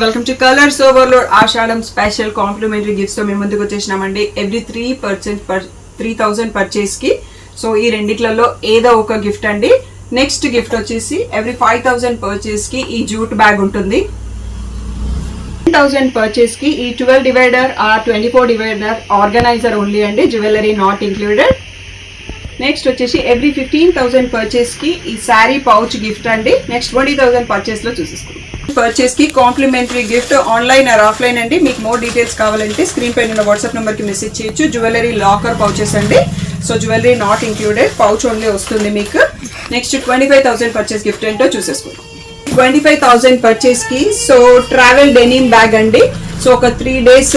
Welcome to colours Overload Ashadham special complimentary gifts తో మేము ముందుకు వచ్చేసినామండి. ఎవ్రీ 3,000 పర్చేస్ కి సో ఈ రెండిట్లలో ఏదో ఒక గిఫ్ట్ అండి. నెక్స్ట్ గిఫ్ట్ వచ్చేసి ఎవ్రీ 5,000 పర్చేస్ కి ఈ జూట్ బ్యాగ్ ఉంటుంది. 10,000 పర్చేస్ కి ఈ 12 divider or 24 divider organiser only అండి, జ్యువెలరీ నాట్ ఇంక్లూడెడ్. నెక్స్ట్ వచ్చేసి ఎవ్రీ 15,000 పర్చేస్ కి ఈ శారీ పౌచ్ గిఫ్ట్ అండి. నెక్స్ట్ 20,000 పర్చేస్ లో చూసేసుకుందాం. పర్చేస్ కి complimentary gift online or offline అండి. మీకు మోర్ డీటెయిల్స్ కావాలంటే స్క్రీన్ పైన ఉన్న వాట్సాప్ నెంబర్ కి మెసేజ్ చేయొచ్చు. జ్యువెలరీ లాకర్ పౌచెస్ అండి. So jewellery not included, pouch only వస్తుంది మీకు. నెక్స్ట్ 25,000 పర్చేస్ గిఫ్ట్ ఏంటో చూసేసుకుందాం. 25,000 పర్చేస్ కి సో ట్రావెల్ డెనిమ్ బ్యాగ్ అండి. సో ఒక 3 days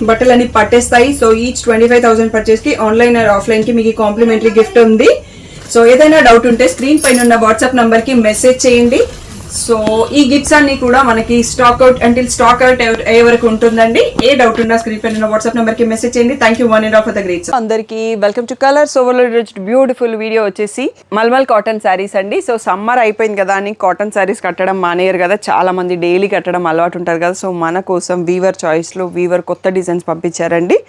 బట్టలన్నీ పట్టేస్తాయి. సో ఈచ్ 25,000 పర్చేస్ కి ఆన్లైన్ ఆర్ ఆఫ్లైన్ కి మీకు కాంప్లిమెంటరీ గిఫ్ట్ ఉంది. సో ఏదైనా డౌట్ ఉంటే స్క్రీన్ పైన ఉన్న వాట్సాప్ నంబర్ కి మెసేజ్ చేయండి. సో ఈ గిఫ్ట్స్ అన్ని కూడా మనకి స్టాక్ అవుట్ అయ్యే వరకు ఉంటుందండి. ఏ డౌట్ ఉన్నా స్క్రీన్ పైన ఉన్న వాట్సాప్ నెంబర్ కి మెసేజ్ చేయండి. Thank you one and all for the great. అందరికి welcome to colours Overload. Beautiful video వచ్చేసి మల్మల్ కాటన్ శారీస్ అండి. సో సమ్మర్ అయిపోయింది కదా అని కాటన్ శారీస్ కట్టడం మానేయరు కదా, చాలా మంది డైలీ కట్టడం అలవాటు ఉంటారు కదా. సో మన కోసం వీవర్ చాయిస్లో వీవర్ కొత్త డిజైన్స్ పంపించారండి.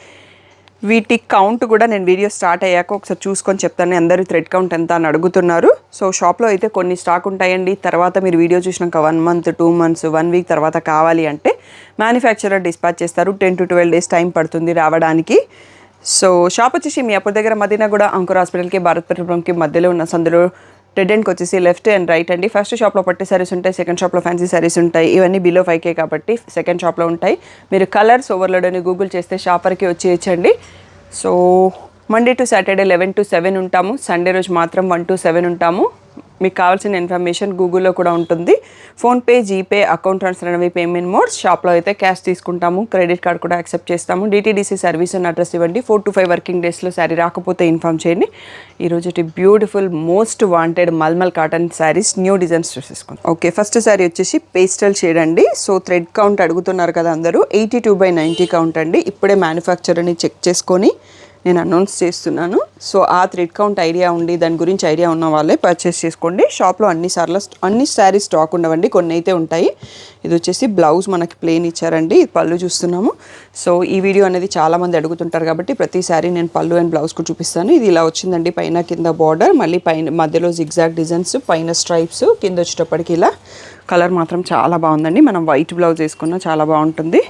వీటి కౌంట్ కూడా నేను వీడియో స్టార్ట్ అయ్యాక ఒకసారి చూసుకొని చెప్తాను. అందరూ థ్రెడ్ కౌంట్ ఎంత అని అడుగుతున్నారు. సో షాప్లో అయితే కొన్ని స్టాక్ ఉంటాయండి. తర్వాత మీరు వీడియో చూసినాక 1 month 2 months 1 week తర్వాత కావాలి అంటే మ్యానుఫ్యాక్చరర్ డిస్పాచ్ చేస్తారు. 10 to 12 days టైం పడుతుంది రావడానికి. సో షాప్ వచ్చేసి మీ అప్పుడు దగ్గర మదీనా కూడా అంకుర్ హాస్పిటల్కి భారత్ పెట్రోల్కి మధ్యలో ఉన్న సందులో డెడ్ ఎండ్కి వచ్చేసి లెఫ్ట్ అండ్ రైట్ అండి. ఫస్ట్ షాప్లో పట్టు శారీస్ ఉంటాయి, సెకండ్ షాప్లో ఫ్యాన్సీ శారీస్ ఉంటాయి. ఇవన్నీ బిలో 5K కాబట్టి సెకండ్ షాప్లో ఉంటాయి. మీరు కలర్స్ ఓవర్లోడ్ అని గూగుల్ చేస్తే షాపర్కి వచ్చేయచ్చండి. So Monday to Saturday 11 to 7 ఉంటాము. సండే రోజు మాత్రం 1 to 7 ఉంటాము. మీకు కావాల్సిన ఇన్ఫర్మేషన్ గూగుల్లో కూడా ఉంటుంది. ఫోన్పే, జీపే, అకౌంట్ ట్రాన్స్ఫర్ అనేవి పేమెంట్ మోడ్స్. షాప్లో అయితే క్యాష్ తీసుకుంటాము, క్రెడిట్ కార్డ్ కూడా యాక్సెప్ట్ చేస్తాము. DTDC సర్వీస్ అని అడ్రస్ ఇవ్వండి. 4 to 5 వర్కింగ్ డేస్లో శారీ రాకపోతే ఇన్ఫామ్ చేయండి. ఈరోజు beautiful most wanted malmal cotton saris new designs చూసేసుకుంటాం. ఓకే, ఫస్ట్ శారీ వచ్చేసి పేస్టల్ షేడ్ అండి. సో థ్రెడ్ కౌంట్ అడుగుతున్నారు కదా అందరూ. 82/90 కౌంట్ అండి. ఇప్పుడే మ్యానుఫ్యాక్చరర్ని చెక్ చేసుకొని నేను అనౌన్స్ చేస్తున్నాను. సో ఆ థ్రెడ్ కౌంట్ ఐడియా ఉండి దాని గురించి ఐడియా ఉన్న వాళ్ళే పర్చేస్ చేసుకోండి. షాప్లో అన్ని శారీస్ స్టాక్ ఉండవండి, కొన్ని అయితే ఉంటాయి. ఇది వచ్చేసి బ్లౌజ్ మనకి ప్లెయిన్ ఇచ్చారండి. ఇది పళ్ళు చూస్తున్నాము. సో ఈ వీడియో అనేది చాలామంది అడుగుతుంటారు కాబట్టి ప్రతి శారీ నేను పళ్ళు అండ్ బ్లౌజ్ కూడా చూపిస్తాను. ఇది ఇలా వచ్చిందండి. పైన కింద బార్డర్, మళ్ళీ పైన మధ్యలో జిగ్జాగ్ డిజైన్స్, పైన స్ట్రైప్స్, కింద వచ్చేటప్పటికి ఇలా. కలర్ మాత్రం చాలా బాగుందండి. మనం వైట్ బ్లౌజ్ వేసుకున్నా చాలా బాగుంటుంది.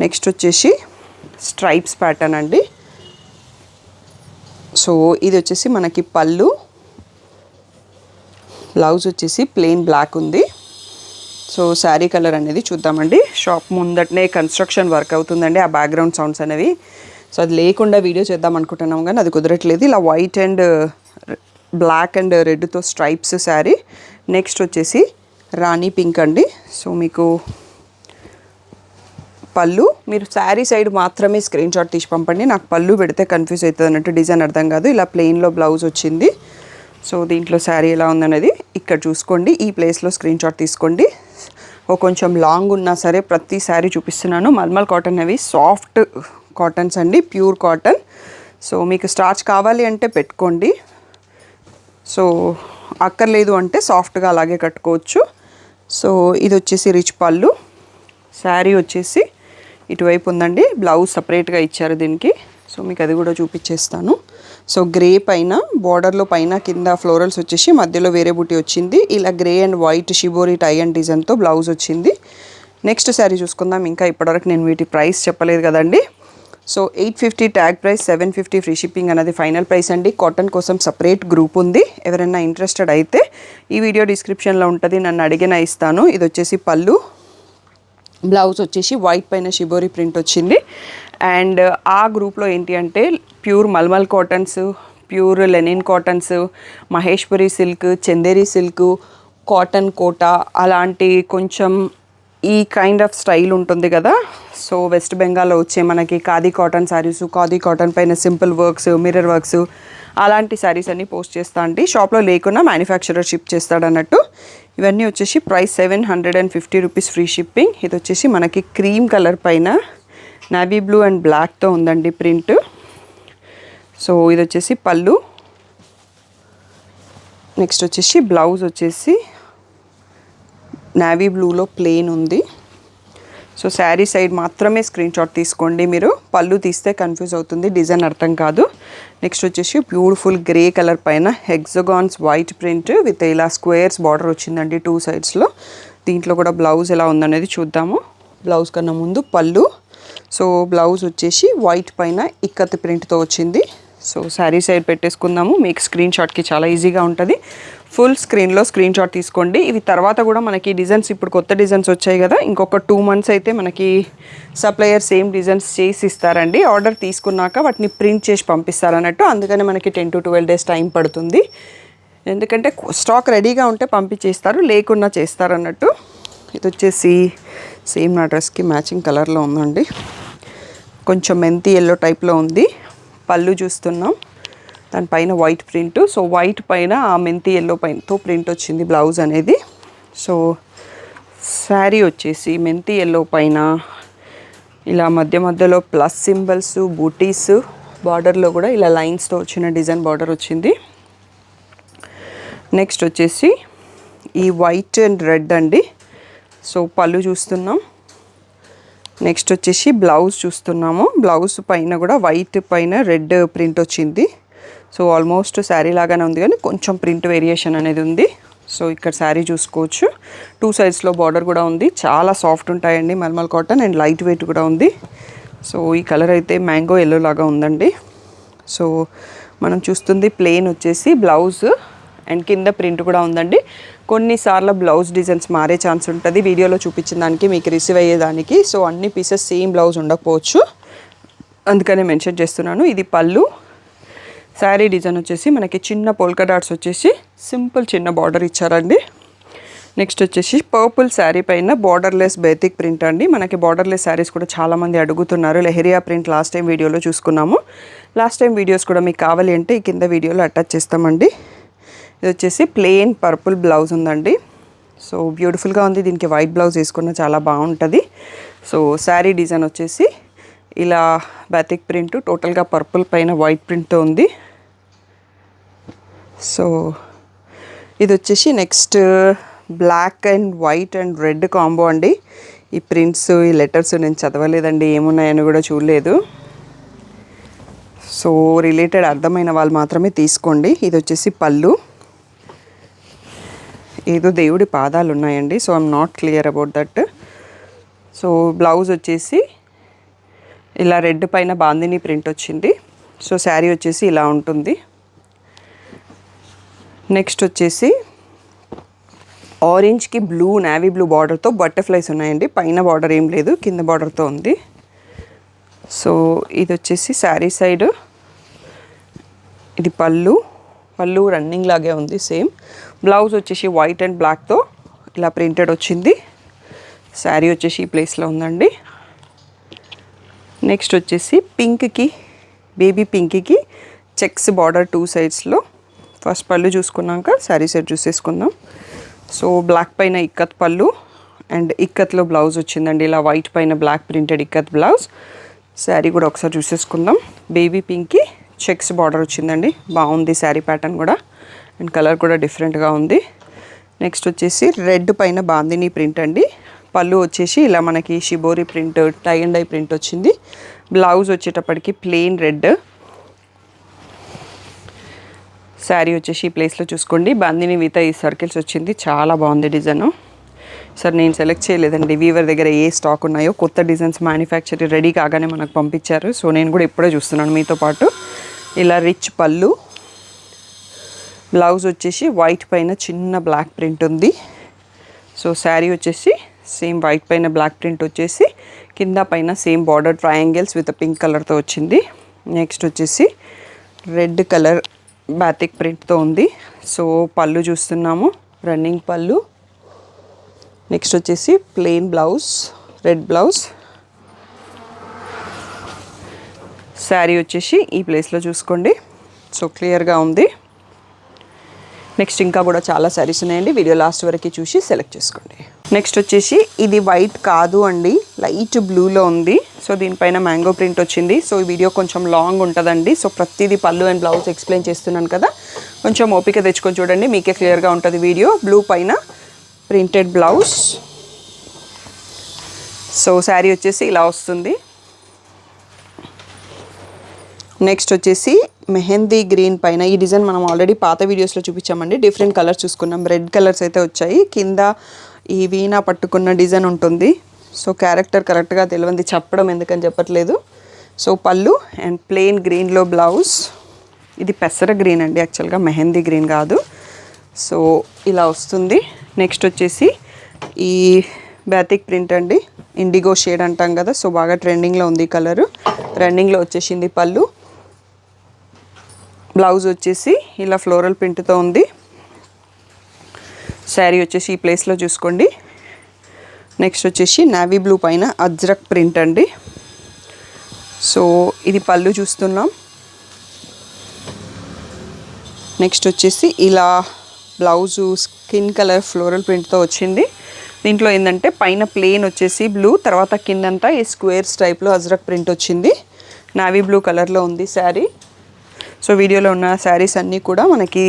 నెక్స్ట్ వచ్చేసి స్ట్రైప్స్ ప్యాటర్న్ అండి. సో ఇది వచ్చేసి మనకి పళ్ళు, బ్లౌజ్ వచ్చేసి ప్లెయిన్ బ్లాక్ ఉంది. సో శారీ కలర్ అనేది చూద్దామండి. షాప్ ముందటనే కన్స్ట్రక్షన్ వర్క్ అవుతుందండి. ఆ బ్యాక్గ్రౌండ్ సౌండ్స్ అనేవి, సో అది లేకుండా వీడియో చేద్దాం అనుకుంటున్నాం కానీ అది కుదరట్లేదు. ఇలా వైట్ అండ్ బ్లాక్ అండ్ రెడ్తో స్ట్రైప్స్ శారీ. నెక్స్ట్ వచ్చేసి రాణి పింక్ అండి. సో మీకు పళ్ళు, మీరు శారీ సైడ్ మాత్రమే స్క్రీన్ షాట్ తీసి పంపండి. నాకు పళ్ళు పెడితే కన్ఫ్యూజ్ అవుతుంది అన్నట్టు, డిజైన్ అర్థం కాదు. ఇలా ప్లెయిన్లో బ్లౌజ్ వచ్చింది. సో దీంట్లో శారీ ఎలా ఉందనేది ఇక్కడ చూసుకోండి. ఈ ప్లేస్లో స్క్రీన్ షాట్ తీసుకోండి. కొంచెం లాంగ్ ఉన్నా సరే ప్రతి శారీ చూపిస్తున్నాను. మల్మల్ కాటన్ అవి సాఫ్ట్ కాటన్స్ అండి, ప్యూర్ కాటన్. సో మీకు స్టార్చ్ కావాలి అంటే పెట్టుకోండి. సో అక్కర్లేదు అంటే సాఫ్ట్గా అలాగే కట్టుకోవచ్చు. సో ఇది వచ్చేసి రిచ్ పళ్ళు. శారీ వచ్చేసి ఇటువైపు ఉందండి. బ్లౌజ్ సపరేట్గా ఇచ్చారు దీనికి. సో మీకు అది కూడా చూపించేస్తాను. సో గ్రే పైన బార్డర్లో పైన కింద ఫ్లోరల్స్ వచ్చేసి మధ్యలో వేరే బుట్టి వచ్చింది. ఇలా grey and white shibori tie and డిజైన్తో బ్లౌజ్ వచ్చింది. నెక్స్ట్ శారీ చూసుకుందాం. ఇంకా ఇప్పటివరకు నేను వీటి ప్రైస్ చెప్పలేదు కదండి. So 850 tag price, 750 free shipping అనేది ఫైనల్ ప్రైస్ అండి. కాటన్ కోసం సపరేట్ గ్రూప్ ఉంది. ఎవరైనా ఇంట్రెస్టెడ్ అయితే ఈ వీడియో డిస్క్రిప్షన్లో ఉంటుంది, నన్ను అడిగినా ఇస్తాను. ఇది వచ్చేసి పళ్ళు, బ్లౌజ్ వచ్చేసి వైట్ పైన షిబోరి ప్రింట్ వచ్చింది. అండ్ ఆ గ్రూప్లో ఏంటి అంటే pure mulmul cottons, pure linen cottons, Maheshwari silk, Chanderi silk, cotton Kota, అలాంటి కొంచెం ఈ కైండ్ ఆఫ్ స్టైల్ ఉంటుంది కదా. సో వెస్ట్ బెంగాల్లో వచ్చే మనకి ఖాదీ కాటన్ శారీస్, ఖాదీ కాటన్ పైన సింపుల్ వర్క్స్, మిర్రర్ వర్క్స్, అలాంటి శారీస్ అన్నీ పోస్ట్ చేస్తా అండి. షాప్లో లేకున్నా మ్యానుఫ్యాక్చరర్ షిప్ చేస్తాడు అన్నట్టు. ఇవన్నీ వచ్చేసి ప్రైస్ 750 రూపీస్ ఫ్రీ షిప్పింగ్. ఇది వచ్చేసి మనకి క్రీమ్ కలర్ పైన నావీ బ్లూ అండ్ బ్లాక్తో ఉందండి ప్రింట్. సో ఇది వచ్చేసి పళ్ళు. నెక్స్ట్ వచ్చేసి బ్లౌజ్ వచ్చేసి నావీ బ్లూలో ప్లెయిన్ ఉంది. సో శారీ సైడ్ మాత్రమే స్క్రీన్ షాట్ తీసుకోండి, మీరు పళ్ళు తీస్తే కన్ఫ్యూజ్ అవుతుంది, డిజైన్ అర్థం కాదు. నెక్స్ట్ వచ్చేసి బ్యూటిఫుల్ గ్రే కలర్ పైన హెక్సగాన్స్ వైట్ ప్రింట్ విత్ ఇలా స్క్వేర్స్ బార్డర్ వచ్చిందండి 2 సైడ్స్లో. దీంట్లో కూడా బ్లౌజ్ ఎలా ఉందనేది చూద్దాము. బ్లౌజ్ కన్నా ముందు పళ్ళు. సో బ్లౌజ్ వచ్చేసి వైట్ పైన ఇక్కత్ ప్రింట్తో వచ్చింది. సో శారీ సైడ్ పెట్టేసుకుందాము, మీకు స్క్రీన్ షాట్కి చాలా ఈజీగా ఉంటుంది. ఫుల్ స్క్రీన్లో స్క్రీన్ షాట్ తీసుకోండి. ఇవి తర్వాత కూడా మనకి డిజైన్స్ ఇప్పుడు కొత్త డిజైన్స్ వచ్చాయి కదా, ఇంకొక 2 months అయితే మనకి సప్లయర్ సేమ్ డిజైన్స్ చేసి ఇస్తారండి. ఆర్డర్ తీసుకున్నాక వాటిని ప్రింట్ చేసి పంపిస్తారన్నట్టు. అందుకని మనకి 10 to 12 days టైం పడుతుంది. ఎందుకంటే స్టాక్ రెడీగా ఉంటే పంపించేస్తారు, లేకున్నా చేస్తారన్నట్టు. ఇది వచ్చేసి సేమ్ నా డ్రెస్కి మ్యాచింగ్ కలర్లో ఉందండి, కొంచెం మెంతి ఎల్లో టైప్లో ఉంది. పళ్ళు చూస్తున్నాం, దానిపైన వైట్ ప్రింట్. సో వైట్ పైన ఆ మెంతి ఎల్లో పైనతో ప్రింట్ వచ్చింది బ్లౌజ్ అనేది. సో శారీ వచ్చేసి మెంతి ఎల్లో పైన ఇలా మధ్య మధ్యలో ప్లస్ సింబల్స్, బూటీస్, బార్డర్లో కూడా ఇలా లైన్స్తో వచ్చిన డిజైన్ బార్డర్ వచ్చింది. నెక్స్ట్ వచ్చేసి ఈ వైట్ అండ్ రెడ్ అండి. సో పళ్ళు చూస్తున్నాం. నెక్స్ట్ వచ్చేసి బ్లౌజ్ చూస్తున్నాము. బ్లౌజ్ పైన కూడా వైట్ పైన రెడ్ ప్రింట్ వచ్చింది. సో ఆల్మోస్ట్ శారీ లాగానే ఉంది కానీ కొంచెం ప్రింట్ వేరియేషన్ అనేది ఉంది. సో ఇక్కడ శారీ చూసుకోవచ్చు, 2 sides బార్డర్ కూడా ఉంది. చాలా సాఫ్ట్ ఉంటాయండి mulmul cotton, and light weight కూడా ఉంది. సో ఈ కలర్ అయితే మ్యాంగో ఎల్లో లాగా ఉందండి. సో మనం చూస్తుంది ప్లెయిన్ వచ్చేసి బ్లౌజ్ అండ్ కింద ప్రింట్ కూడా ఉందండి. కొన్నిసార్లు బ్లౌజ్ డిజైన్స్ మారే ఛాన్స్ ఉంటుంది వీడియోలో చూపించిన దానికి మీకు రిసీవ్ అయ్యేదానికి. సో అన్ని పీసెస్ సేమ్ బ్లౌజ్ ఉండకపోవచ్చు, అందుకనే మెన్షన్ చేస్తున్నాను. ఇది పళ్ళు. శారీ డిజైన్ వచ్చేసి మనకి చిన్న పోల్కా డాట్స్ వచ్చేసి సింపుల్ చిన్న బార్డర్ ఇచ్చారండి. నెక్స్ట్ వచ్చేసి పర్పుల్ శారీ పైన బార్డర్లెస్ బేతిక్ ప్రింట్ అండి. మనకి బార్డర్లెస్ శారీస్ కూడా చాలామంది అడుగుతున్నారు. లెహరియా ప్రింట్ లాస్ట్ టైం వీడియోలో చూసుకున్నాము. లాస్ట్ టైం వీడియోస్ కూడా మీకు కావాలి అంటే ఈ కింద వీడియోలో అటాచ్ చేస్తామండి. ఇది వచ్చేసి ప్లెయిన్ పర్పుల్ బ్లౌజ్ ఉందండి. సో బ్యూటిఫుల్గా ఉంది, దీనికి వైట్ బ్లౌజ్ వేసుకున్న చాలా బాగుంటుంది. సో శారీ డిజైన్ వచ్చేసి ఇలా బాతిక్ ప్రింట్, టోటల్గా పర్పుల్ పైన వైట్ ప్రింట్తో ఉంది. సో ఇది వచ్చేసి next black and white and red combo అండి. ఈ ప్రింట్స్, ఈ లెటర్స్ నేను చదవలేదండి, ఏమున్నాయని కూడా చూడలేదు. సో రిలేటెడ్ అర్థమైన వాళ్ళు మాత్రమే తీసుకోండి. ఇది వచ్చేసి పళ్ళు. ఏదో దేవుడి పాదాలు ఉన్నాయండి, so I'm not clear about that. So blouse వచ్చేసి ఇలా రెడ్ పైన బాందిని ప్రింట్ వచ్చింది. సో శారీ వచ్చేసి ఇలా ఉంటుంది. నెక్స్ట్ వచ్చేసి ఆరెంజ్కి బ్లూ, నేవీ బ్లూ బార్డర్తో బటర్ఫ్లైస్ ఉన్నాయండి. పైన బార్డర్ ఏం లేదు, కింద బార్డర్తో ఉంది. సో ఇది వచ్చేసి శారీ సైడ్, ఇది పళ్ళు. పళ్ళు రన్నింగ్ లాగే ఉంది సేమ్. బ్లౌజ్ వచ్చేసి వైట్ అండ్ బ్లాక్తో ఇలా ప్రింటెడ్ వచ్చింది. శారీ వచ్చేసి ఈ ప్లేస్లో ఉందండి. నెక్స్ట్ వచ్చేసి పింక్కి, బేబీ పింక్కి చెక్స్ బార్డర్ 2 sides. ఫస్ట్ పళ్ళు చూసుకున్నాక శారీ సెట్ చూసేసుకుందాం. సో బ్లాక్ పైన ఇక్కత్ పళ్ళు అండ్ ఇక్కత్లో బ్లౌజ్ వచ్చిందండి. ఇలా వైట్ పైన block printed ikat blouse. Sari కూడా ఒకసారి చూసేసుకుందాం. బేబీ పింక్కి చెక్స్ బార్డర్ వచ్చిందండి, బాగుంది శారీ ప్యాటర్న్ కూడా, అండ్ కలర్ కూడా డిఫరెంట్గా ఉంది. నెక్స్ట్ వచ్చేసి రెడ్ పైన బాందిని ప్రింట్ అండి. పళ్ళు వచ్చేసి ఇలా మనకి shibori print, tie and dye print వచ్చింది. బ్లౌజ్ వచ్చేటప్పటికి ప్లెయిన్ రెడ్. శారీ వచ్చేసి ఈ ప్లేస్లో చూసుకోండి, బాందిని విత్ ఈ సర్కిల్స్ వచ్చింది. చాలా బాగుంది డిజైన్. సార్ నేను సెలెక్ట్ చేయలేదండి, వీవర్ దగ్గర ఏ స్టాక్ ఉన్నాయో కొత్త డిజైన్స్ మ్యానుఫ్యాక్చర్ రెడీ కాగానే మనకు పంపించారు. సో నేను కూడా ఇప్పుడే చూస్తున్నాను మీతో పాటు. ఇలా రిచ్ పళ్ళు. బ్లౌజ్ వచ్చేసి వైట్ పైన చిన్న బ్లాక్ ప్రింట్ ఉంది. సో శారీ వచ్చేసి సేమ్ వైట్ పైన బ్లాక్ ప్రింట్ వచ్చేసి కింద పైన same border triangles with pink కలర్తో వచ్చింది. నెక్స్ట్ వచ్చేసి రెడ్ కలర్ బాతిక్ ప్రింట్తో ఉంది. సో పళ్ళు చూస్తున్నాము, రన్నింగ్ పళ్ళు. నెక్స్ట్ వచ్చేసి plain blouse, red blouse. Sari వచ్చేసి ఈ ప్లేస్లో చూసుకోండి. సో క్లియర్గా ఉంది. నెక్స్ట్ ఇంకా కూడా చాలా శారీస్ ఉన్నాయండి, వీడియో లాస్ట్ వరకు చూసి సెలెక్ట్ చేసుకోండి. నెక్స్ట్ వచ్చేసి ఇది వైట్ కాదు అండి, లైట్ బ్లూలో ఉంది. సో దీనిపైన మ్యాంగో ప్రింట్ వచ్చింది. సో ఈ వీడియో కొంచెం లాంగ్ ఉంటుందండి. సో ప్రతిదీ పళ్ళు అండ్ బ్లౌజ్ ఎక్స్ప్లెయిన్ చేస్తున్నాను కదా, కొంచెం ఓపిక తెచ్చుకొని చూడండి, మీకే క్లియర్గా ఉంటుంది వీడియో. బ్లూ పైన ప్రింటెడ్ బ్లౌజ్. సో శారీ వచ్చేసి ఇలా వస్తుంది. నెక్స్ట్ వచ్చేసి మెహందీ గ్రీన్ పైన ఈ డిజైన్ మనం ఆల్రెడీ పాత వీడియోస్లో చూపించామండి. డిఫరెంట్ కలర్స్ చూసుకున్నాం. రెడ్ కలర్స్ అయితే వచ్చాయి. కింద ఈ వీణా పట్టుకున్న డిజైన్ ఉంటుంది. సో క్యారెక్టర్ కరెక్ట్గా తెలియంది చెప్పడం ఎందుకని చెప్పట్లేదు. సో పళ్ళు అండ్ ప్లెయిన్ గ్రీన్లో బ్లౌజ్. ఇది పెసర గ్రీన్ అండి, యాక్చువల్గా మెహందీ గ్రీన్ కాదు. సో ఇలా వస్తుంది. నెక్స్ట్ వచ్చేసి ఈ బాతిక్ ప్రింట్ అండి, ఇండిగో షేడ్ అంటాం కదా. సో బాగా ట్రెండింగ్లో ఉంది ఈ కలరు. రన్నింగ్లో వచ్చేసింది పళ్ళు. బ్లౌజ్ వచ్చేసి ఇలా ఫ్లోరల్ ప్రింట్తో ఉంది. శారీ వచ్చేసి ఈ ప్లేస్లో చూసుకోండి. నెక్స్ట్ వచ్చేసి నావీ బ్లూ పైన అజ్రక్ ప్రింట్ అండి. సో ఇది పళ్ళు చూస్తున్నాం. నెక్స్ట్ వచ్చేసి ఇలా బ్లౌజు స్కిన్ కలర్ ఫ్లోరల్ ప్రింట్తో వచ్చింది. దీంట్లో ఏంటంటే పైన ప్లెయిన్ వచ్చేసి బ్లూ, తర్వాత కిందంతా ఈ స్క్వేర్స్ టైప్లో అజ్రక్ ప్రింట్ వచ్చింది. నావీ బ్లూ కలర్లో ఉంది శారీ. సో వీడియోలో ఉన్న శారీస్ అన్నీ కూడా మనకి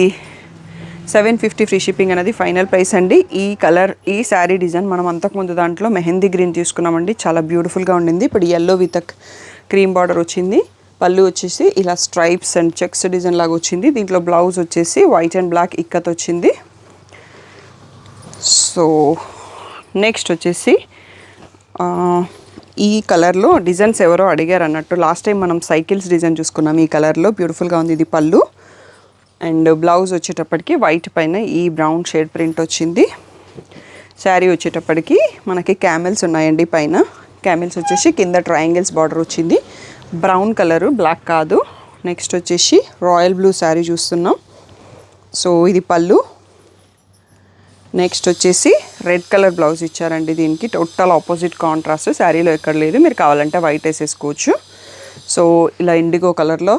750 ఫ్రీ షిప్పింగ్ అనేది ఫైనల్ ప్రైస్ అండి. ఈ కలర్ ఈ శారీ డిజైన్ మనం అంతకుముందు దాంట్లో మెహందీ గ్రీన్ తీసుకున్నామండి, చాలా బ్యూటిఫుల్గా ఉండింది. ఇప్పుడు ఎల్లో విత్ క్రీమ్ బార్డర్ వచ్చింది. పళ్ళు వచ్చేసి ఇలా స్ట్రైప్స్ అండ్ చెక్స్ డిజైన్ లాగా వచ్చింది. దీంట్లో బ్లౌజ్ వచ్చేసి వైట్ అండ్ బ్లాక్ ఇక్కత్ వచ్చింది. సో నెక్స్ట్ వచ్చేసి ఈ కలర్లో డిజైన్స్ ఎవరో అడిగారు అన్నట్టు. లాస్ట్ టైం మనం సైకిల్స్ డిజైన్ చూసుకున్నాం. ఈ కలర్లో బ్యూటిఫుల్గా ఉంది. ఇది పళ్ళు అండ్ బ్లౌజ్ వచ్చేటప్పటికి వైట్ పైన ఈ బ్రౌన్ షేడ్ ప్రింట్ వచ్చింది. శారీ వచ్చేటప్పటికి మనకి క్యామెల్స్ ఉన్నాయండి పైన. క్యామెల్స్ వచ్చేసి కింద ట్రయాంగిల్స్ బార్డర్ వచ్చింది. బ్రౌన్ కలరు, బ్లాక్ కాదు. నెక్స్ట్ వచ్చేసి రాయల్ బ్లూ శారీ చూస్తున్నాం. సో ఇది పళ్ళు. నెక్స్ట్ వచ్చేసి రెడ్ కలర్ బ్లౌజ్ ఇచ్చారండి. దీనికి టోటల్ ఆపోజిట్ కాంట్రాస్ట్. శారీలో ఎక్కడ లేదు, మీరు కావాలంటే వైట్ వేసేసుకోవచ్చు. సో ఇలా ఇండిగో కలర్లో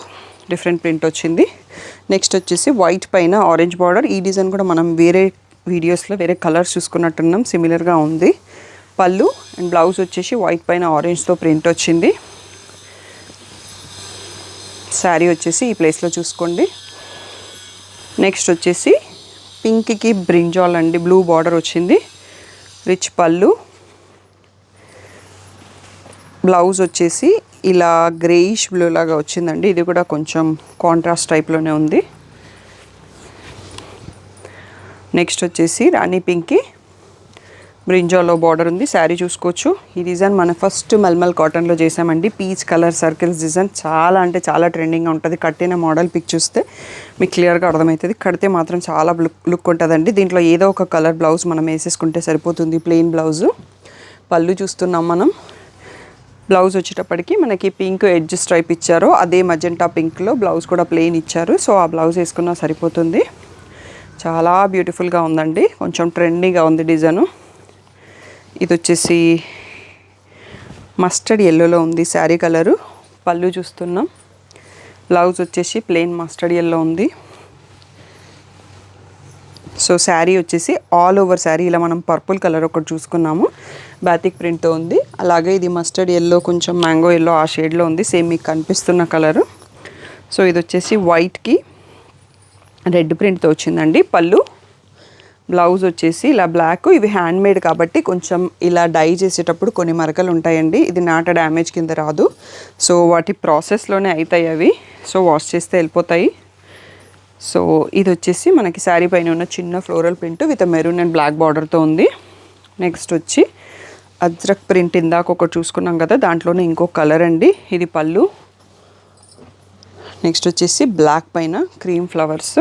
డిఫరెంట్ ప్రింట్ వచ్చింది. నెక్స్ట్ వచ్చేసి వైట్ పైన ఆరెంజ్ బార్డర్. ఈ డిజైన్ కూడా మనం వేరే వీడియోస్లో వేరే కలర్స్ చూసుకున్నట్టున్నాం, సిమిలర్గా ఉంది. పళ్ళు అండ్ బ్లౌజ్ వచ్చేసి వైట్ పైన ఆరెంజ్తో ప్రింట్ వచ్చింది. శారీ వచ్చేసి ఈ ప్లేస్లో చూసుకోండి. నెక్స్ట్ వచ్చేసి పింక్కి బ్రింజాల్ అండి, బ్లూ బార్డర్ వచ్చింది. రిచ్ పళ్ళు. బ్లౌజ్ వచ్చేసి ఇలా గ్రేయిష్ బ్లూ లాగా వచ్చిందండి. ఇది కూడా కొంచెం కాంట్రాస్ట్ టైప్లోనే ఉంది. నెక్స్ట్ వచ్చేసి రాణి పింక్కి బ్రింజాల్లో బార్డర్ ఉంది. శారీ చూసుకోవచ్చు. ఈ డిజైన్ మన ఫస్ట్ మల్మల్ కాటన్లో చేసామండి. పీచ్ కలర్ సర్కిల్స్ డిజైన్ చాలా అంటే చాలా ట్రెండింగ్గా ఉంటుంది. కట్టిన మోడల్ పిక్ చూస్తే మీకు క్లియర్గా అర్థమవుతుంది. కడితే మాత్రం చాలా లుక్ ఉంటుందండి. దీంట్లో ఏదో ఒక కలర్ బ్లౌజ్ మనం వేసేసుకుంటే సరిపోతుంది, ప్లెయిన్ బ్లౌజు. పళ్ళు చూస్తున్నాం మనం. బ్లౌజ్ వచ్చేటప్పటికి మనకి పింక్ ఎడ్జ్ స్ట్రైప్ ఇచ్చారు, అదే మజెంటా పింక్లో బ్లౌజ్ కూడా ప్లెయిన్ ఇచ్చారు. సో ఆ బ్లౌజ్ వేసుకున్నా సరిపోతుంది. చాలా బ్యూటిఫుల్గా ఉందండి, కొంచెం ట్రెండీగా ఉంది డిజైను. ఇది వచ్చేసి మస్టర్డ్ ఎల్లోలో ఉంది శారీ కలరు. పళ్ళు చూస్తున్నాం. బ్లౌజ్ వచ్చేసి ప్లెయిన్ మస్టర్డ్ ఎల్లో ఉంది. సో శారీ వచ్చేసి ఆల్ ఓవర్ శారీ ఇలా మనం పర్పుల్ కలర్ ఒకటి చూసుకున్నాము, బాతిక్ ప్రింట్తో ఉంది. అలాగే ఇది మస్టర్డ్ ఎల్లో, కొంచెం మ్యాంగో ఎల్లో ఆ షేడ్లో ఉంది, సేమ్ మీకు కనిపిస్తున్న కలరు. సో ఇది వచ్చేసి వైట్కి రెడ్ ప్రింట్తో వచ్చిందండి. పళ్ళు, బ్లౌజ్ వచ్చేసి ఇలా బ్లాక్. ఇవి హ్యాండ్ మేడ్ కాబట్టి కొంచెం ఇలా డై చేసేటప్పుడు కొన్ని మరకలు ఉంటాయండి. ఇది నాట డ్యామేజ్ కింద రాదు. సో వాటి ప్రాసెస్లోనే అవుతాయి అవి. సో వాష్ చేస్తే వెళ్ళిపోతాయి. సో ఇది వచ్చేసి మనకి శారీ పైన ఉన్న చిన్న floral print with maroon and black బార్డర్తో ఉంది. నెక్స్ట్ వచ్చి అజ్రక్ ప్రింట్ ఇందాక ఒకటి చూసుకున్నాం కదా, దాంట్లోనే ఇంకో కలర్ అండి. ఇది పళ్ళు. నెక్స్ట్ వచ్చేసి బ్లాక్ పైన క్రీమ్ ఫ్లవర్స్.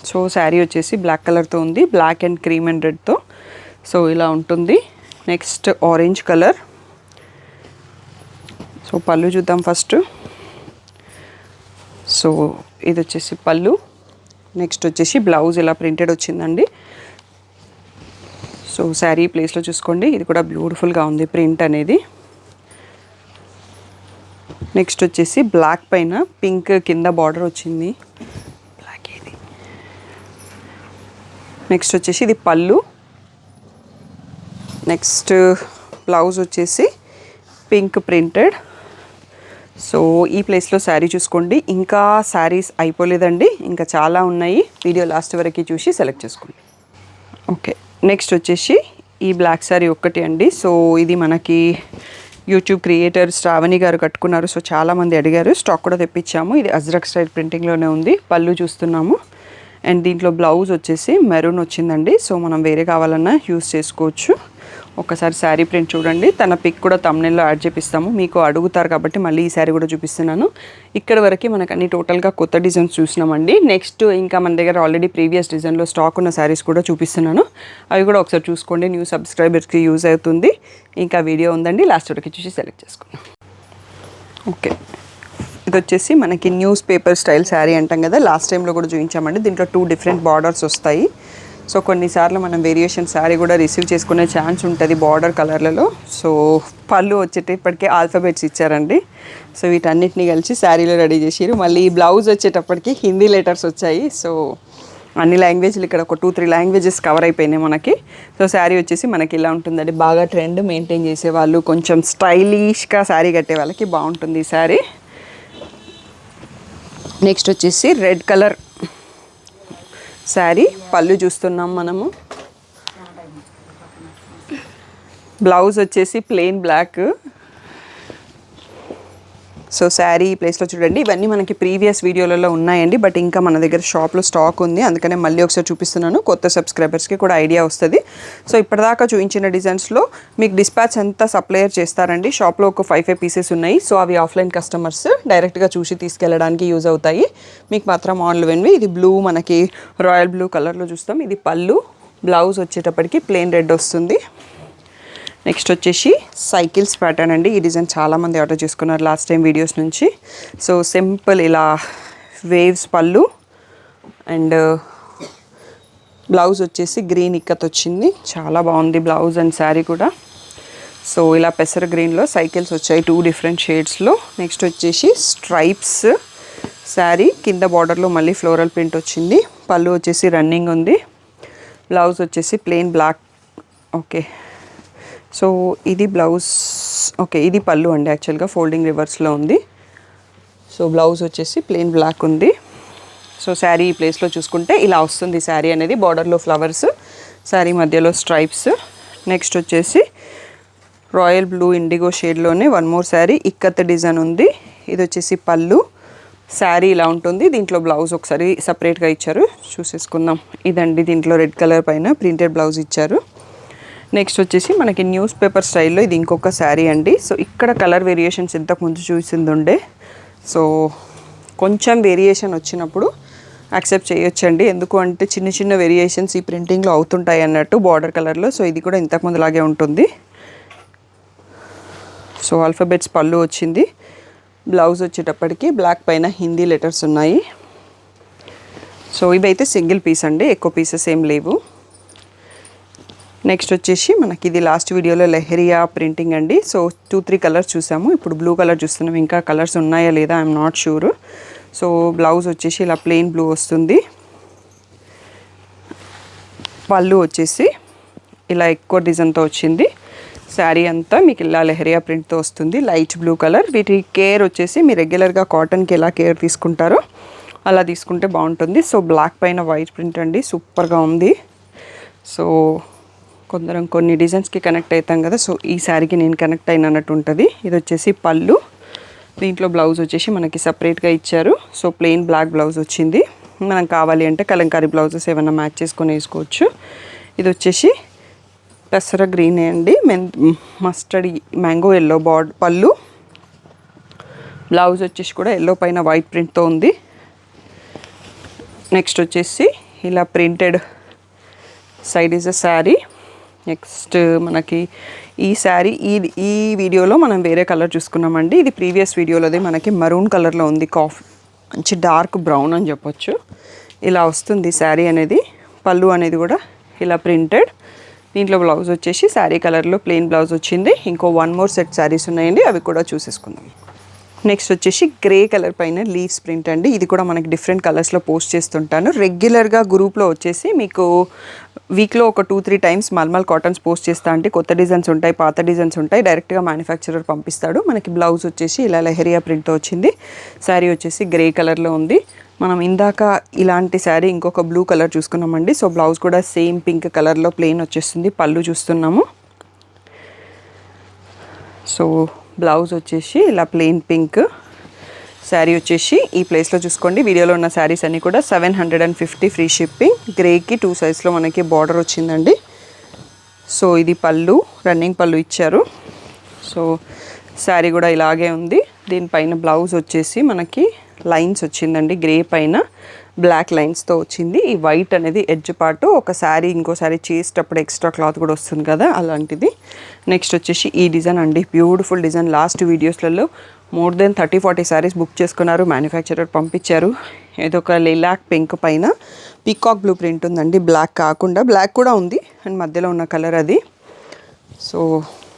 సో శారీ వచ్చేసి బ్లాక్ కలర్తో ఉంది, బ్లాక్ అండ్ క్రీమ్ అండ్ రెడ్తో. సో ఇలా ఉంటుంది. Next orange colour. సో పళ్ళు చూద్దాం ఫస్ట్. సో ఇది వచ్చేసి పళ్ళు. నెక్స్ట్ వచ్చేసి బ్లౌజ్ ఇలా ప్రింటెడ్ వచ్చిందండి. సో శారీ ప్లేస్లో చూసుకోండి. ఇది కూడా బ్యూటిఫుల్గా ఉంది ప్రింట్ అనేది. నెక్స్ట్ వచ్చేసి బ్లాక్ పైన పింక్ కింద బార్డర్ వచ్చింది. బ్లాక్ ఇది. నెక్స్ట్ వచ్చేసి ఇది పళ్ళు. నెక్స్ట్ బ్లౌజ్ వచ్చేసి పింక్ ప్రింటెడ్. సో ఈ ప్లేస్లో శారీ చూసుకోండి. ఇంకా శారీస్ అయిపోలేదండి, ఇంకా చాలా ఉన్నాయి. వీడియో లాస్ట్ వరకు చూసి సెలెక్ట్ చేసుకోండి. ఓకే, నెక్స్ట్ వచ్చేసి ఈ బ్లాక్ శారీ ఒక్కటి అండి. సో ఇది మనకి యూట్యూబ్ క్రియేటర్ శ్రావణి గారు కట్టుకున్నారు. సో చాలామంది అడిగారు, స్టాక్ కూడా తెప్పించాము. ఇది అజ్రక్ స్టైల్ ప్రింటింగ్లోనే ఉంది. పళ్ళు చూస్తున్నాము. అండ్ దీంట్లో బ్లౌజ్ వచ్చేసి మెరూన్ వచ్చిందండి. సో మనం వేరే కావాలన్నా యూస్ చేసుకోవచ్చు. ఒకసారి శారీ ప్రింట్ చూడండి. తన పిక్ కూడా తమ్నెల్లో యాడ్ చేపిస్తాము. మీకు అడుగుతారు కాబట్టి మళ్ళీ ఈ శారీ కూడా చూపిస్తున్నాను. ఇక్కడ వరకు మనకు అన్ని టోటల్గా కొత్త డిజైన్స్ చూసినామండి. నెక్స్ట్ ఇంకా మన దగ్గర ఆల్రెడీ ప్రీవియస్ డిజైన్లో స్టాక్ ఉన్న శారీస్ కూడా చూపిస్తున్నాను. అవి కూడా ఒకసారి చూసుకోండి. న్యూ సబ్స్క్రైబర్స్కి యూజ్ అవుతుంది. ఇంకా వీడియో ఉందండి, లాస్ట్ వరకు చూసి సెలెక్ట్ చేసుకున్నాం. ఓకే, ఇది వచ్చేసి మనకి న్యూస్ పేపర్ స్టైల్ శారీ అంటాం కదా, లాస్ట్ టైంలో కూడా చూపించామండి. దీంట్లో 2 డిఫరెంట్ బార్డర్స్ వస్తాయి. సో కొన్నిసార్లు మనం వేరియేషన్ శారీ కూడా రిసీవ్ చేసుకునే ఛాన్స్ ఉంటుంది బార్డర్ కలర్లలో. సో పళ్ళు వచ్చేటప్పటికి ఆల్ఫాబెట్స్ ఇచ్చారండి. సో వీటన్నిటిని కలిసి శారీలో రెడీ చేసారు. మళ్ళీ ఈ బ్లౌజ్ వచ్చేటప్పటికి హిందీ లెటర్స్ వచ్చాయి. సో అన్ని లాంగ్వేజ్లు ఇక్కడ ఒక 2-3 లాంగ్వేజెస్ కవర్ అయిపోయినాయి మనకి. సో శారీ వచ్చేసి మనకి ఇలా ఉంటుందండి. బాగా ట్రెండ్ మెయింటైన్ చేసేవాళ్ళు, కొంచెం స్టైలిష్గా శారీ కట్టే వాళ్ళకి బాగుంటుంది ఈ శారీ. నెక్స్ట్ వచ్చేసి రెడ్ కలర్ శారీ. పళ్ళు చూస్తున్నాం మనము. బ్లౌజ్ వచ్చేసి ప్లెయిన్ బ్లాక్. సో శారీ ఈ ప్లేస్లో చూడండి. ఇవన్నీ మనకి ప్రీవియస్ వీడియోలలో ఉన్నాయండి, బట్ ఇంకా మన దగ్గర షాప్లో స్టాక్ ఉంది. అందుకనే మళ్ళీ ఒకసారి చూపిస్తున్నాను, కొత్త సబ్స్క్రైబర్స్కి కూడా ఐడియా వస్తుంది. సో ఇప్పటిదాకా చూపించిన డిజైన్స్లో మీకు డిస్పాచ్ అంతా సప్లయర్ చేస్తారండి. షాప్లో ఒక 5 పీసెస్ ఉన్నాయి. సో అవి ఆఫ్లైన్ కస్టమర్స్ డైరెక్ట్గా చూసి తీసుకెళ్ళడానికి యూజ్ అవుతాయి. మీకు మాత్రం ఆన్లైన్వి. ఇది బ్లూ, మనకి రాయల్ బ్లూ కలర్లో చూస్తాం. ఇది పళ్ళు. బ్లౌజ్ వచ్చేటప్పటికి ప్లెయిన్ రెడ్ వస్తుంది. నెక్స్ట్ వచ్చేసి సైకిల్స్ ప్యాటర్న్ అండి. ఈ డిజైన్ చాలామంది ఆర్డర్ చేసుకున్నారు లాస్ట్ టైం వీడియోస్ నుంచి. సో సింపుల్ ఇలా వేవ్స్ పళ్ళు అండ్ బ్లౌజ్ వచ్చేసి గ్రీన్ ఇక్కత్ వచ్చింది. చాలా బాగుంది బ్లౌజ్ అండ్ శారీ కూడా. సో ఇలా పెసర గ్రీన్లో సైకిల్స్ వచ్చాయి 2 డిఫరెంట్ షేడ్స్లో. నెక్స్ట్ వచ్చేసి స్ట్రైప్స్ శారీ. కింద బార్డర్లో మళ్ళీ ఫ్లోరల్ ప్రింట్ వచ్చింది. పళ్ళు వచ్చేసి రన్నింగ్ ఉంది. బ్లౌజ్ వచ్చేసి ప్లెయిన్ బ్లాక్. ఓకే, సో ఇది బ్లౌజ్. ఓకే, ఇది పళ్ళు అండి. యాక్చువల్గా ఫోల్డింగ్ రివర్స్లో ఉంది. సో బ్లౌజ్ వచ్చేసి ప్లెయిన్ బ్లాక్ ఉంది. సో శారీ ఈ ప్లేస్లో చూసుకుంటే ఇలా వస్తుంది శారీ అనేది. బార్డర్లో ఫ్లవర్స్, శారీ మధ్యలో స్ట్రైప్స్. నెక్స్ట్ వచ్చేసి రాయల్ బ్లూ ఇండిగో షేడ్లోనే 1 మోర్ శారీ ఇక్కత్ డిజైన్ ఉంది. ఇది వచ్చేసి పళ్ళు. శారీ ఇలా ఉంటుంది. దీంట్లో బ్లౌజ్ ఒకసారి సపరేట్గా ఇచ్చారు, చూసేసుకుందాం. ఇదండి, దీంట్లో రెడ్ కలర్ పైన ప్రింటెడ్ బ్లౌజ్ ఇచ్చారు. నెక్స్ట్ వచ్చేసి మనకి న్యూస్ పేపర్ స్టైల్లో ఇది ఇంకొక శారీ అండి. సో ఇక్కడ కలర్ వేరియేషన్స్ ఇంతకుముందు చూసింది ఉండే. సో కొంచెం వేరియేషన్ వచ్చినప్పుడు యాక్సెప్ట్ చేయొచ్చండి. ఎందుకు అంటే చిన్న చిన్న వేరియేషన్స్ ఈ ప్రింటింగ్లో అవుతుంటాయి అన్నట్టు బార్డర్ కలర్లో. సో ఇది కూడా ఇంతకుముందు లాగే ఉంటుంది. సో ఆల్ఫాబెట్స్ పళ్ళు వచ్చింది. బ్లౌజ్ వచ్చేటప్పటికి బ్లాక్ పైన హిందీ లెటర్స్ ఉన్నాయి. సో ఇవైతే సింగిల్ పీస్ అండి, ఎక్కువ పీసెస్ ఏం లేవు. నెక్స్ట్ వచ్చేసి మనకి ఇది లాస్ట్ వీడియోలో లెహరియా ప్రింటింగ్ అండి. సో 2-3 కలర్స్ చూసాము. ఇప్పుడు బ్లూ కలర్ చూస్తున్నాం. ఇంకా కలర్స్ ఉన్నాయా లేదా I'm not sure. So blouse వచ్చేసి ఇలా ప్లెయిన్ బ్లూ వస్తుంది. పళ్ళు వచ్చేసి ఇలా ఎక్కువ డిజైన్తో వచ్చింది. శారీ అంతా మీకు ఇలా లెహరియా ప్రింట్తో వస్తుంది. Light blue colour. వీటి కేర్ వచ్చేసి మీరు రెగ్యులర్గా కాటన్కి ఎలా కేర్ తీసుకుంటారో అలా తీసుకుంటే బాగుంటుంది. సో బ్లాక్ పైన వైట్ ప్రింట్ అండి, సూపర్గా ఉంది. సో కొందరం కొన్ని డిజైన్స్కి కనెక్ట్ అవుతాం కదా, సో ఈ శారీకి నేను కనెక్ట్ అయినట్టు ఉంటుంది. ఇది వచ్చేసి పళ్ళు. దీంట్లో బ్లౌజ్ వచ్చేసి మనకి సపరేట్గా ఇచ్చారు. సో ప్లెయిన్ బ్లాక్ బ్లౌజ్ వచ్చింది. మనం కావాలి అంటే కలంకారీ బ్లౌజెస్ ఏమైనా మ్యాచ్ చేసుకొని వేసుకోవచ్చు. ఇది వచ్చేసి పెసర గ్రీన్ అండి, మస్టర్డ్ మ్యాంగో ఎల్లో పళ్ళు. బ్లౌజ్ వచ్చేసి కూడా ఎల్లో పైన వైట్ ప్రింట్తో ఉంది. నెక్స్ట్ వచ్చేసి ఇలా printed side is a sari. Next మనకి ఈ శారీ ఈ వీడియోలో మనం వేరే కలర్ చూసుకున్నామండి. ఇది ప్రీవియస్ వీడియోలోది మనకి మరూన్ కలర్లో ఉంది. మంచి డార్క్ బ్రౌన్ అని చెప్పొచ్చు. ఇలా వస్తుంది శారీ అనేది. పళ్ళు అనేది కూడా ఇలా ప్రింటెడ్. దీంట్లో బ్లౌజ్ వచ్చేసి శారీ కలర్లో ప్లెయిన్ బ్లౌజ్ వచ్చింది. ఇంకో 1 మోర్ సెట్ శారీస్ ఉన్నాయండి, అవి కూడా చూసేసుకుందాం. నెక్స్ట్ వచ్చేసి గ్రే కలర్ పైన లీవ్స్ ప్రింట్ అండి. ఇది కూడా మనకి డిఫరెంట్ కలర్స్లో పోస్ట్ చేస్తుంటాను. రెగ్యులర్గా గ్రూప్లో వచ్చేసి మీకు వీక్లో ఒక 2-3 టైమ్స్ మల్మల్ కాటన్స్ పోస్ట్ చేస్తా. అంటే కొత్త డిజైన్స్ ఉంటాయి, పాత డిజైన్స్ ఉంటాయి. డైరెక్ట్గా మ్యానుఫ్యాక్చరర్ పంపిస్తాడు. మనకి బ్లౌజ్ వచ్చేసి ఇలా లెహరియా ప్రింట్తో వచ్చింది. శారీ వచ్చేసి గ్రే కలర్లో ఉంది. మనం ఇందాక ఇలాంటి శారీ ఇంకొక బ్లూ కలర్ చూసుకున్నామండి. సో బ్లౌజ్ కూడా సేమ్ పింక్ కలర్లో ప్లెయిన్ వచ్చేస్తుంది. పళ్ళు చూస్తున్నాము. సో బ్లౌజ్ వచ్చేసి ఇలా ప్లెయిన్ పింక్. శారీ వచ్చేసి ఈ ప్లేస్లో చూసుకోండి. వీడియోలో ఉన్న శారీస్ అన్నీ కూడా 750 ఫ్రీ షిప్పింగ్. గ్రేకి 2 సైజ్లో మనకి బార్డర్ వచ్చిందండి. సో ఇది పళ్ళు, రన్నింగ్ పళ్ళు ఇచ్చారు. సో శారీ కూడా ఇలాగే ఉంది. దీనిపైన బ్లౌజ్ వచ్చేసి మనకి లైన్స్ వచ్చిందండి. గ్రే పైన బ్లాక్ లైన్స్తో వచ్చింది. ఈ వైట్ అనేది ఎడ్జ్ పార్ట్. ఒక శారీ ఇంకో శారీ చేసేటప్పుడు ఎక్స్ట్రా క్లాత్ కూడా వస్తుంది కదా, అలాంటిది. నెక్స్ట్ వచ్చేసి ఈ డిజైన్ అండి. Beautiful design. లాస్ట్ వీడియోస్లలో మోర్ దెన్ 30-40 శారీస్ బుక్ చేసుకున్నారు. మ్యానుఫ్యాక్చరర్ పంపించారు. ఇదొక లిలాక్ పింక్ పైన పీకాక్ బ్లూ ప్రింట్ ఉందండి. బ్లాక్ కాకుండా, బ్లాక్ కూడా ఉంది అండ్ మధ్యలో ఉన్న కలర్ అది. సో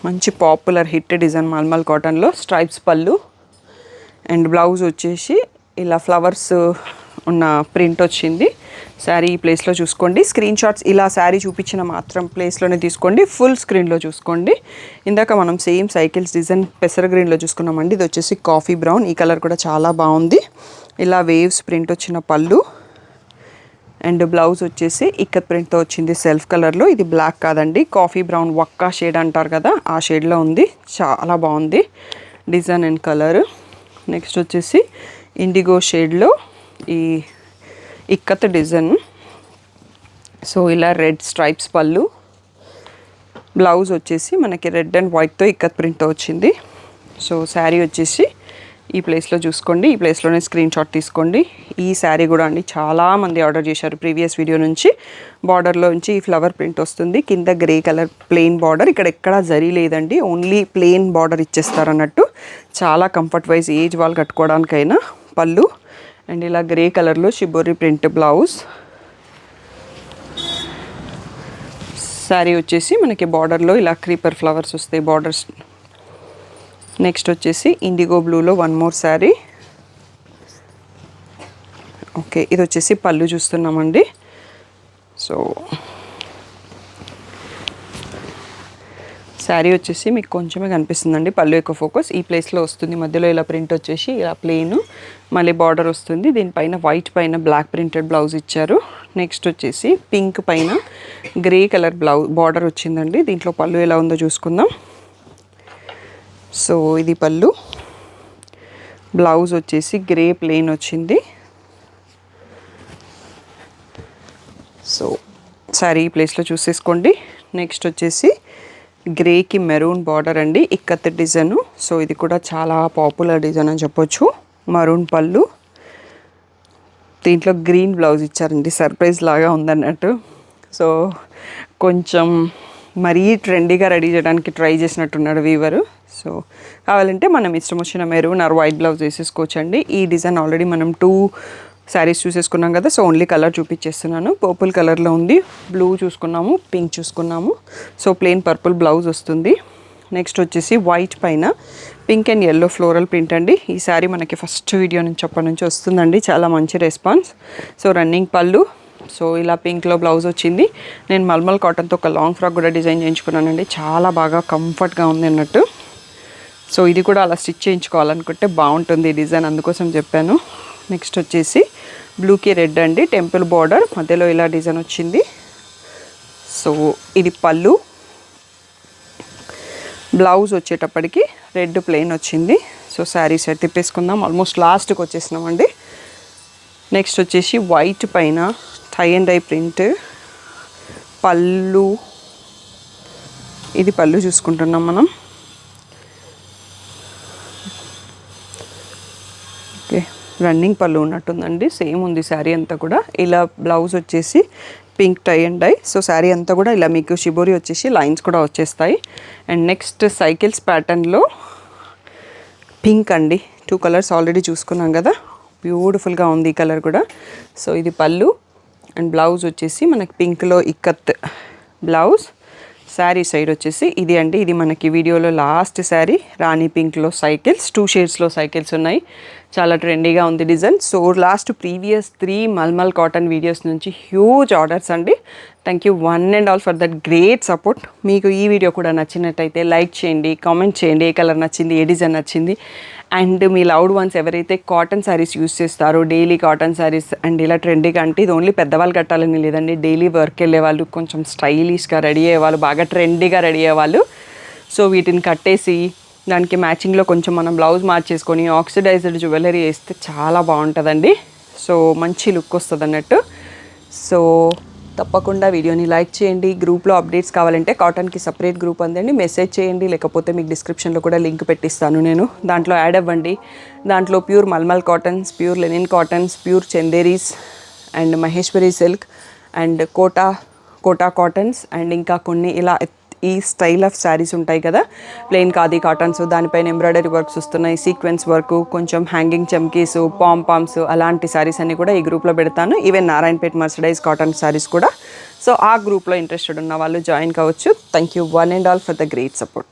మంచి పాపులర్ హిట్ డిజైన్ మల్మల్ కాటన్లో. స్ట్రైప్స్ పళ్ళు అండ్ బ్లౌజ్ వచ్చేసి ఇలా ఫ్లవర్స్ ఉన్న ప్రింట్ వచ్చింది. శారీ ఈ ప్లేస్లో చూసుకోండి. స్క్రీన్ షాట్స్ ఇలా శారీ చూపించిన మాత్రం ప్లేస్లోనే తీసుకోండి. ఫుల్ స్క్రీన్లో చూసుకోండి. ఇందాక మనం సేమ్ సైకిల్స్ డిజైన్ పెసర గ్రీన్లో చూసుకున్నామండి. ఇది వచ్చేసి కాఫీ బ్రౌన్. ఈ కలర్ కూడా చాలా బాగుంది. ఇలా వేవ్స్ ప్రింట్ వచ్చిన పళ్ళు అండ్ బ్లౌజ్ వచ్చేసి ఇక్కత్ ప్రింట్తో వచ్చింది సెల్ఫ్ కలర్లో. ఇది బ్లాక్ కాదండి, కాఫీ బ్రౌన్ వక్కా షేడ్ అంటారు కదా, ఆ షేడ్లో ఉంది. చాలా బాగుంది డిజైన్ అండ్ కలర్. నెక్స్ట్ వచ్చేసి ఇండిగో షేడ్లో ఈ ఇక్కత్ డిజైన్. సో ఇలా రెడ్ స్ట్రైప్స్ పళ్ళు. బ్లౌజ్ వచ్చేసి మనకి రెడ్ అండ్ వైట్తో ఇక్కత్ ప్రింట్తో వచ్చింది. సో శారీ వచ్చేసి ఈ ప్లేస్లో చూసుకోండి. ఈ ప్లేస్లోనే స్క్రీన్ షాట్ తీసుకోండి. ఈ శారీ కూడా అండి చాలామంది ఆర్డర్ చేశారు ప్రీవియస్ వీడియో నుంచి. బార్డర్లో నుంచి ఈ ఫ్లవర్ ప్రింట్ వస్తుంది. కింద గ్రే కలర్ ప్లెయిన్ బార్డర్. ఇక్కడ ఎక్కడా జరీ లేదండి, ఓన్లీ ప్లెయిన్ బార్డర్ ఇచ్చేస్తారు అన్నట్టు. చాలా కంఫర్ట్ వైజ్ ఏజ్ వాళ్ళు కట్టుకోవడానికైనా. పళ్ళు అండ్ ఇలా గ్రే కలర్లో షిబోరి ప్రింట్ బ్లౌజ్. శారీ వచ్చేసి మనకి బార్డర్లో ఇలా క్రీపర్ ఫ్లవర్స్ వస్తాయి బార్డర్స్. నెక్స్ట్ వచ్చేసి ఇండిగో బ్లూలో వన్ మోర్ శారీ. ఓకే, ఇది వచ్చేసి పళ్ళు చూస్తున్నామండి. సో శారీ వచ్చేసి మీకు కొంచెమే కనిపిస్తుందండి, పళ్ళు ఎక్కువ ఫోకస్. ఈ ప్లేస్లో వస్తుంది. మధ్యలో ఇలా ప్రింట్ వచ్చేసి ఇలా ప్లెయిన్, మళ్ళీ బార్డర్ వస్తుంది. దీనిపైన వైట్ పైన బ్లాక్ ప్రింటెడ్ బ్లౌజ్ ఇచ్చారు. నెక్స్ట్ వచ్చేసి పింక్ పైన గ్రే కలర్ బార్డర్ వచ్చిందండి. దీంట్లో పళ్ళు ఎలా ఉందో చూసుకుందాం. సో ఇది పళ్ళు. బ్లౌజ్ వచ్చేసి గ్రే ప్లెయిన్ వచ్చింది. సో శారీ ఈ ప్లేస్లో చూసేసుకోండి. నెక్స్ట్ వచ్చేసి గ్రేకి మెరూన్ బార్డర్ అండి, ఇక్కత్ డిజైన్. సో ఇది కూడా చాలా పాపులర్ డిజైన్ అని చెప్పొచ్చు. మరూన్ పళ్ళు, దీంట్లో గ్రీన్ బ్లౌజ్ ఇచ్చారండి. సర్ప్రైజ్ లాగా ఉందన్నట్టు. సో కొంచెం మరీ ట్రెండీగా రెడీ చేయడానికి ట్రై చేసినట్టున్నాడు వీవరు. సో కావాలంటే మనం ఇష్టం వచ్చిన మెరూన్ ఆర్ వైట్ బ్లౌజ్ వేసేసుకోవచ్చండి. ఈ డిజైన్ ఆల్రెడీ మనం 2 శారీస్ చూసేసుకున్నాం కదా, సో ఓన్లీ కలర్ చూపించేస్తున్నాను. పర్పుల్ కలర్లో ఉంది, బ్లూ చూసుకున్నాము, పింక్ చూసుకున్నాము. సో ప్లెయిన్ పర్పుల్ బ్లౌజ్ వస్తుంది. నెక్స్ట్ వచ్చేసి వైట్ పైన pink and yellow floral print అండి. ఈ శారీ మనకి ఫస్ట్ వీడియో నుంచి అప్పటి నుంచి వస్తుందండి, చాలా మంచి రెస్పాన్స్. సో రన్నింగ్ పళ్ళు. సో ఇలా పింక్లో బ్లౌజ్ వచ్చింది. నేను మల్మల్ కాటన్తో ఒక లాంగ్ ఫ్రాక్ కూడా డిజైన్ చేయించుకున్నానండి, చాలా బాగా కంఫర్ట్గా ఉంది అన్నట్టు. సో ఇది కూడా అలా స్టిచ్ చేయించుకోవాలనుకుంటే బాగుంటుంది ఈ డిజైన్, అందుకోసం చెప్పాను. నెక్స్ట్ వచ్చేసి బ్లూకి రెడ్ అండి, టెంపుల్ బార్డర్, మధ్యలో ఇలా డిజైన్ వచ్చింది. సో ఇది పళ్ళు. బ్లౌజ్ వచ్చేటప్పటికి రెడ్ ప్లెయిన్ వచ్చింది. సో శారీ సెట్ తిప్పేసుకుందాం. ఆల్మోస్ట్ లాస్ట్కి వచ్చేసినామండి. నెక్స్ట్ వచ్చేసి వైట్ పైన టై అండ్ డై ప్రింట్ పళ్ళు. ఇది పళ్ళు చూసుకుంటున్నాం మనం. ఓకే, రన్నింగ్ పళ్ళు ఉన్నట్టుందండి, సేమ్ ఉంది శారీ అంతా కూడా. ఇలా బ్లౌజ్ వచ్చేసి pink tie and dye. So sari అంతా కూడా ఇలా మీకు షిబోరి వచ్చేసి లైన్స్ కూడా వచ్చేస్తాయి. అండ్ నెక్స్ట్ సైకిల్స్ ప్యాటర్న్లో పింక్ అండి. 2 కలర్స్ ఆల్రెడీ చూసుకున్నాం కదా, బ్యూటిఫుల్గా ఉంది ఈ కలర్ కూడా. సో ఇది పళ్ళు అండ్ బ్లౌజ్ వచ్చేసి మనకి పింక్లో ఇక్కత్ బ్లౌజ్. శారీ సైడ్ వచ్చేసి ఇది అండి, ఇది మనకి వీడియోలో లాస్ట్ శారీ రాణి పింక్లో సైకిల్స్, 2 షేడ్స్లో సైకిల్స్ ఉన్నాయి. చాలా ట్రెండీగా ఉంది design. So last previous 3 mulmul cotton videos నుంచి హ్యూజ్ ఆర్డర్స్ అండి. Thank you one and all for that great support. మీకు ఈ వీడియో కూడా నచ్చినట్టయితే లైక్ చేయండి, కామెంట్ చేయండి ఏ కలర్ నచ్చింది, ఏ డిజైన్ నచ్చింది. అండ్ మీ లవ్డ్ వన్స్ ఎవరైతే కాటన్ శారీస్ యూస్ చేస్తారో, డైలీ కాటన్ శారీస్ అండ్ ఇలా ట్రెండీగా, అంటే ఇది ఓన్లీ పెద్దవాళ్ళు కట్టాలని లేదండి, డైలీ వర్క్ వెళ్ళే వాళ్ళు, కొంచెం స్టైలిష్గా రెడీ అయ్యేవాళ్ళు, బాగా ట్రెండీగా రెడీ అయ్యేవాళ్ళు. సో వీటిని కట్టేసి దానికి మ్యాచింగ్లో కొంచెం మనం బ్లౌజ్ మార్చేసుకొని ఆక్సిడైజ్డ్ జ్యువెలరీ వేస్తే చాలా బాగుంటుందండి. సో మంచి లుక్ వస్తుంది అన్నట్టు. సో తప్పకుండా వీడియోని లైక్ చేయండి. గ్రూప్లో అప్డేట్స్ కావాలంటే కాటన్కి సపరేట్ గ్రూప్ అందండి, మెసేజ్ చేయండి, లేకపోతే మీకు డిస్క్రిప్షన్లో కూడా లింక్ పెట్టిస్తాను నేను, దాంట్లో యాడ్ అవ్వండి. దాంట్లో pure mulmul cottons, pure linen cottons, pure Chanderis and Maheshwari silk and Kota cottons and ఇంకా కొన్ని ఇలా ఈ స్టైల్ ఆఫ్ శారీస్ ఉంటాయి కదా, ప్లెయిన్ ఖాదీ కాటన్స్, దానిపైన ఎంబ్రాయిడరీ వర్క్స్ వస్తున్నాయి, సీక్వెన్స్ వర్క్, కొంచెం హ్యాంగింగ్ చమ్కీస్, పామ్స్, అలాంటి శారీస్ అన్ని కూడా ఈ గ్రూప్లో పెడతాను. Even Narayanpet mercerised cotton saris కూడా. సో ఆ గ్రూప్లో ఇంట్రెస్టెడ్ ఉన్న వాళ్ళు జాయిన్ కావచ్చు. Thank you one and all for the great support.